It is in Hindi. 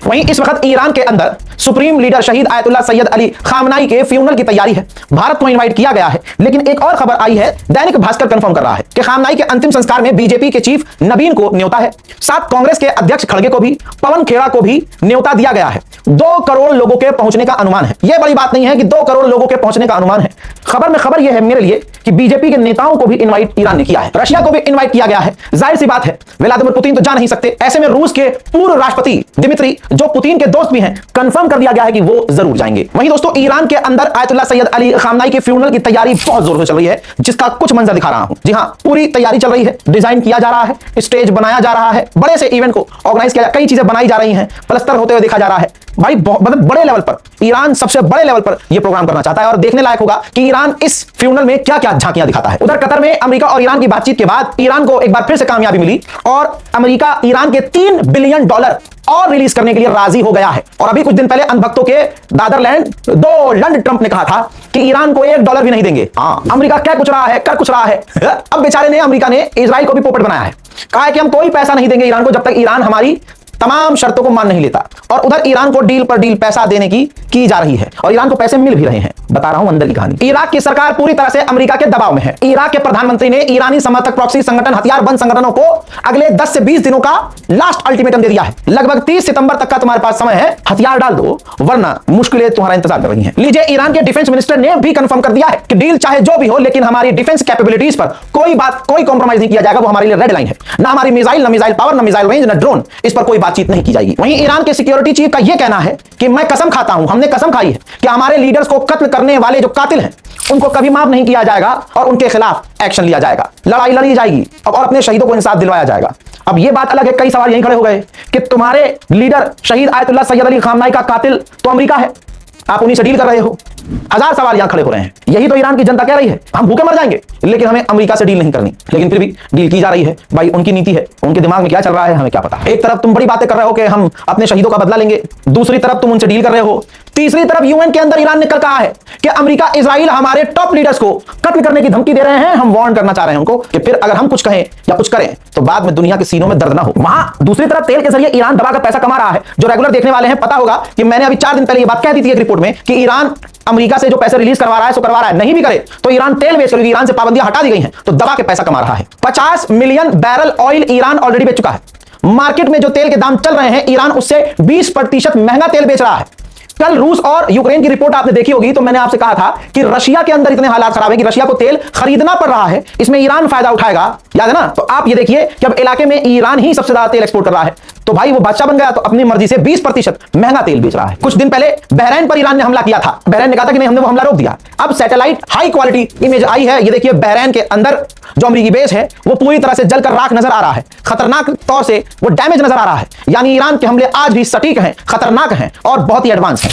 वहीं इस वक्त ईरान के अंदर सुप्रीम लीडर शहीद आयतुल्लाह सैयद अली खामनाई के फ्यूनरल की तैयारी है। भारत को इनवाइट किया गया है, लेकिन एक और खबर आई है, दैनिक भास्कर कंफर्म कर रहा है कि खामनाई के अंतिम संस्कार में बीजेपी के चीफ नबीन को न्योता है, साथ कांग्रेस के अध्यक्ष खड़गे को भी, पवन खेड़ा को भी न्योता दिया गया है। 2 करोड़ लोगों के पहुंचने का अनुमान है। यह बड़ी बात नहीं है कि 2 करोड़ लोगों के पहुंचने का अनुमान है। खबर में खबर यह है मेरे लिए कि बीजेपी के नेताओं को भी इनवाइट ईरान ने किया है, रशिया को भी इनवाइट किया गया है। जाहिर सी बात है व्लादिमीर पुतिन तो जा नहीं सकते, ऐसे में रूस के पूर्व राष्ट्रपति दिमित्री, जो पुतिन के दोस्त भी हैं, कंफर्म कर दिया गया है कि वो जरूर जाएंगे। वहीं दोस्तों ईरान के अंदर आयतुल्लाह सैयद अली खामनाई के फ्यूनरल की तैयारी बहुत जोर से चल रही है, जिसका कुछ मंजर दिखा रहा हूं। जी हां, पूरी तैयारी चल रही है, डिजाइन किया जा रहा है, स्टेज बनाया जा रहा है, बड़े से इवेंट को ऑर्गेनाइज किया, कई चीजें बनाई जा रही हैं, प्लस्तर होते हुए देखा जा रहा है। भाई मतलब बड़े लेवल पर ईरान सबसे बड़े लेवल पर यह प्रोग्राम करना चाहता है और देखने लायक होगा कि ईरान इस फ्यूनरल में क्या क्या झांकियां दिखाता है। उधर कतर में अमेरिका और ईरान की बातचीत के बाद ईरान को एक बार फिर से कामयाबी मिली और अमेरिका ईरान के $3 बिलियन और रिलीज करने के लिए राजी हो गया है। और अभी कुछ दिन पहले अंधभक्तों के दादरलैंड डोनाल्ड ट्रंप ने कहा था कि ईरान को $1 भी नहीं देंगे। अमेरिका क्या कुछ रहा है, कर कुछ रहा है। अब बेचारे ने, अमेरिका ने इजराइल को भी पोपट बनाया है, कहा है कि हम कोई पैसा नहीं देंगे ईरान को जब तक ईरान हमारी तमाम शर्तों को मान नहीं लेता। और उधर ईरान को डील पर डील पैसा देने की जा रही है और ईरान को पैसे मिल भी रहे हैं। बता रहा हूं अंदर की कहानी। इराक की सरकार पूरी तरह से अमेरिका के दबाव में है। इराक के प्रधानमंत्री ने ईरानी समर्थक प्रॉक्सी संगठन, हथियारबंद संगठनों को अगले 10 से 20 दिनों का लास्ट अल्टीमेटम दे दिया है। लगभग 30 सितंबर तक का तुम्हारे पास समय है, हथियार डाल दो वरना मुश्किलें तुम्हारा इंतजार कर रही हैं। लीजिए, ईरान के डिफेंस मिनिस्टर ने भी कंफर्म कर दिया है कि डील चाहे जो भी हो, लेकिन हमारी डिफेंस कैपेबिलिटीज पर कोई कॉम्प्रोमाइज नहीं किया जाएगा। वो हमारे लिए रेड लाइन है। ना हमारी मिसाइल, ना मिसाइल पावर, ना मिसाइल रेंज, ना ड्रोन, इस पर कोई बातचीत नहीं की जाएगी। वहीं ईरान के सिक्योरिटी चीफ का यह कहना है कि मैं कसम खाता हूं, हमने कसम खाई है कि हमारे लीडर्स को कत्ल करने वाले जो कातिल हैं उनको कभी माफ नहीं किया जाएगा और उनके खिलाफ एक्शन लिया जाएगा, लड़ाई लड़ी जाएगी और अपने शहीदों को इंसाफ दिलवाया जाएगा। अब यह बात अलग है, कई सवाल यहीं खड़े हो गए कि तुम्हारे लीडर शहीद आयतुल्लाह सैयद अली खामनाई का कातिल तो अमेरिका है, आप उन्हीं से डील कर रहे हो। 1000 सवाल यहां खड़े हो रहे हैं। यही तो ईरान की जनता कह रही है, हम भूखे मर जाएंगे लेकिन हमें अमेरिका से डील नहीं करनी, लेकिन फिर भी डील की जा रही है। भाई उनकी नीति है, उनके दिमाग में क्या चल रहा है हमें क्या पता। एक तरफ तुम बड़ी बातें कर रहे हो कि हम अपने शहीदों का बदला लेंगे, दूसरी तरफ तुम उनसे डील कर रहे हो, तीसरी तरफ यूएन के अंदर ईरान ने कल कहा है कि अमेरिका इजराइल हमारे टॉप लीडर्स को कत्ल करने की धमकी दे रहे हैं। हम वार्न करना चाह रहे हैं उनको कि फिर अगर हम कुछ कहें या कुछ करें तो बाद में दुनिया के सीनों में दर्द ना हो। वहां दूसरी तरफ तेल के जरिए ईरान दबाकर पैसा कमा रहा है। जो रेगुलर देखने वाले हैं पता होगा कि मैंने अभी 4 दिन पहले ये बात कह दी थी एक रिपोर्ट में कि ईरान अमेरिका से जो पैसे रिलीज करवा रहा है सो करवा रहा है, नहीं भी करे तो ईरान तेल बेच कर, ईरान से पाबंदियां हटा दी गई हैं तो दबा के पैसा कमा रहा है। 50 million barrel oil Iran already बेच चुका है। मार्केट में जो तेल के दाम चल रहे हैं ईरान उससे 20% महंगा तेल बेच रहा है। कल रूस और यूक्रेन की रिपोर्ट आपने देखी होगी, तो मैंने आपसे कहा था कि रशिया के अंदर इतने हालात खराब है कि रशिया को तेल खरीदना पड़ रहा है, इसमें ईरान फायदा उठाएगा, याद है ना। तो आप ये देखिए कि अब इलाके में ईरान ही सबसे ज्यादा तेल एक्सपोर्ट कर रहा है, तो भाई वो बादशाह बन गया, तो अपनी मर्जी से 20% महंगा तेल बेच रहा है। कुछ दिन पहले बहरीन पर ईरान ने हमला किया था, बहरीन ने कहा था कि नहीं, हमने वो हमला रोक दिया। अब satellite high quality image I है, ये देखिए बहरीन के अंदर जो अमेरिकी बेस है वो पूरी तरह से जलकर राख नजर आ रहा है, खतरनाक तौर से वो डैमेज नजर आ रहा है। यानी ईरान के हमले आज भी सटीक हैं, खतरनाक हैं और बहुत ही एडवांस हैं।